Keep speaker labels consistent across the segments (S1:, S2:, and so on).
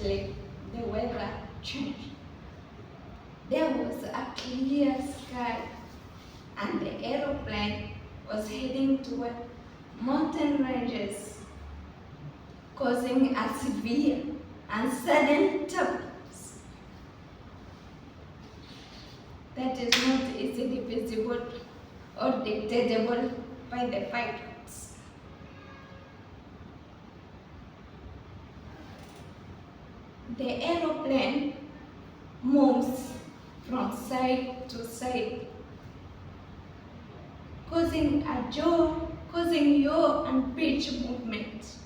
S1: Suddenly, the weather changed. There was a clear sky, and the aeroplane was heading toward mountain ranges, causing a severe and sudden turbulence that is not easily visible or detectable by the pilots. The aeroplane moves from side to side, causing yaw and pitch movement,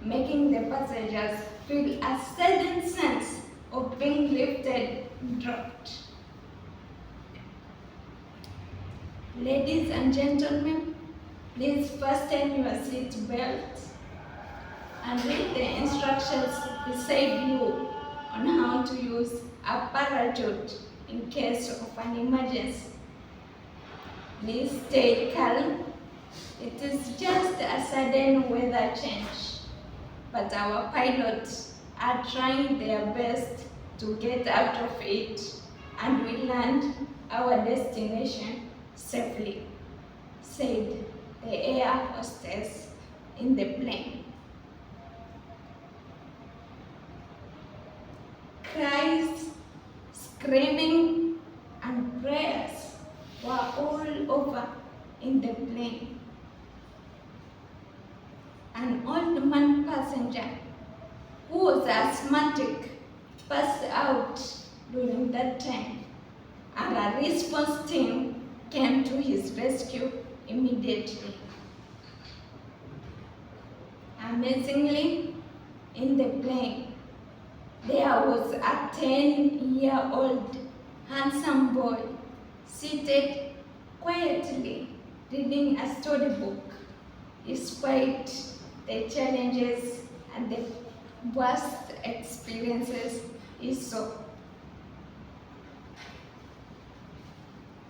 S1: making the passengers feel a sudden sense of being lifted and dropped. Ladies and gentlemen, please fasten your seat belt and read the instructions beside you on how to use a parachute in case of an emergency. Please stay calm. It is just a sudden weather change, but our pilots are trying their best to get out of it, and we land our destination safely, said the air hostess in the plane. Cries, screaming, and prayers were all over in the plane. An old man passenger who was asthmatic passed out during that time, and a response team came to his rescue immediately. Amazingly, in the plane, there was a 10-year-old handsome boy seated quietly reading a storybook despite the challenges and the worst experiences he saw.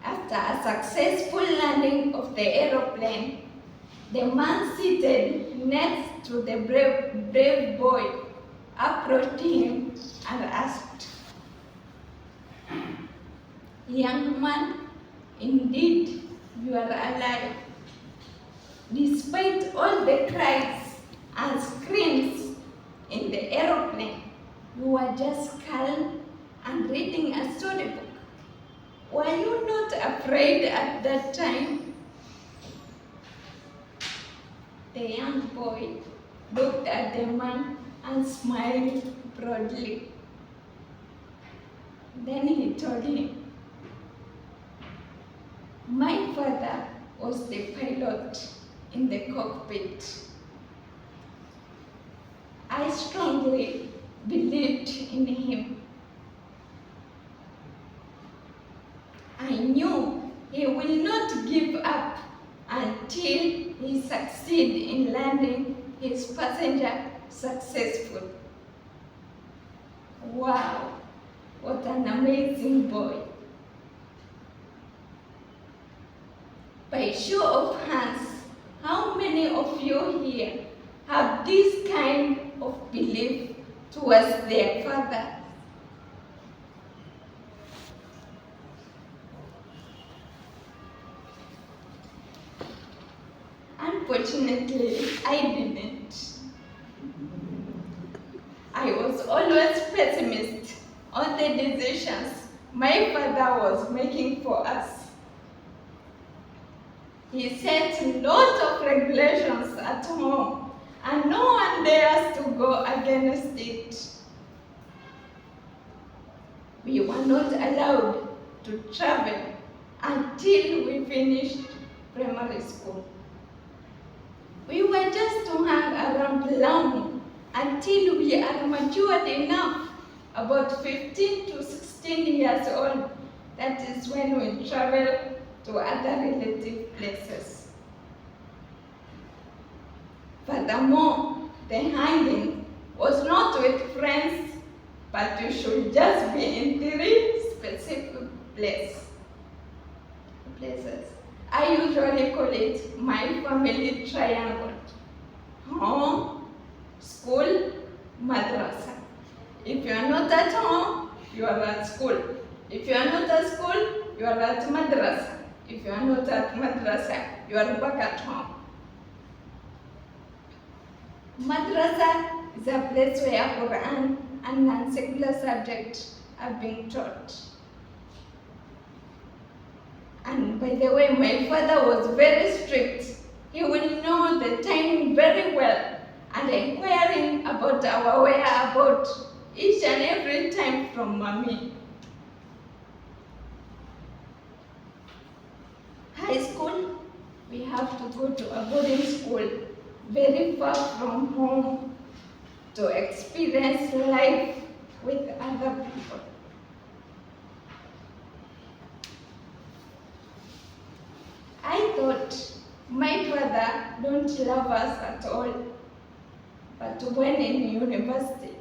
S1: After a successful landing of the aeroplane, the man seated next to the brave boy approached him and asked, "Young man, indeed you are alive. Despite all the cries and screams in the aeroplane, you were just calm and reading a storybook. Were you not afraid at that time?" The young boy looked at the man and smiled broadly. Then he told him, "My father was the pilot in the cockpit. I strongly believed in him. I knew he will not give up until he succeeds in landing his passenger successful." Wow, what an amazing boy. By show of hands, how many of you here have this kind of belief towards their father? Unfortunately, I didn't. I was always pessimist on the decisions my father was making for us. He set lots of regulations at home, and no one dares to go against it. We were not allowed to travel until we finished primary school. We were just to hang around Lamu until we are matured enough, about 15 to 16 years old. That is when we travel to other relative places. Furthermore, the hanging was not with friends, but you should just be in 3 specific places. I usually call it my family triangle: home, school, madrasa. If you are not at home, you are at school. If you are not at school, you are at madrasa. If you are not at madrasa, you are back at home. Madrasa is a place where Quran and non-secular subjects are being taught. And by the way, my father was very strict. He will know the timing very well and inquiring about our whereabouts each and every time from mommy. High school, we have to go to a boarding school very far from home to experience life with other people. I thought my father don't love us at all, but when in university,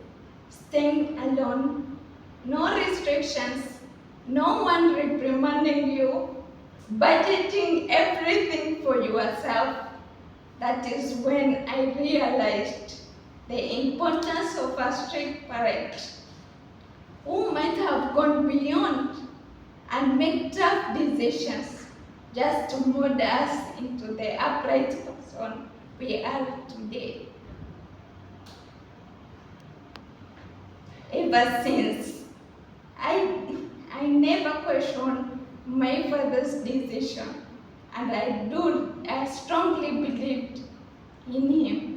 S1: staying alone, no restrictions, no one reprimanding you, budgeting everything for yourself, that is when I realized the importance of a strict parent who might have gone beyond and make tough decisions just to mold us into the upright person we are today. Ever since, I never questioned my father's decision, and I strongly believed in him.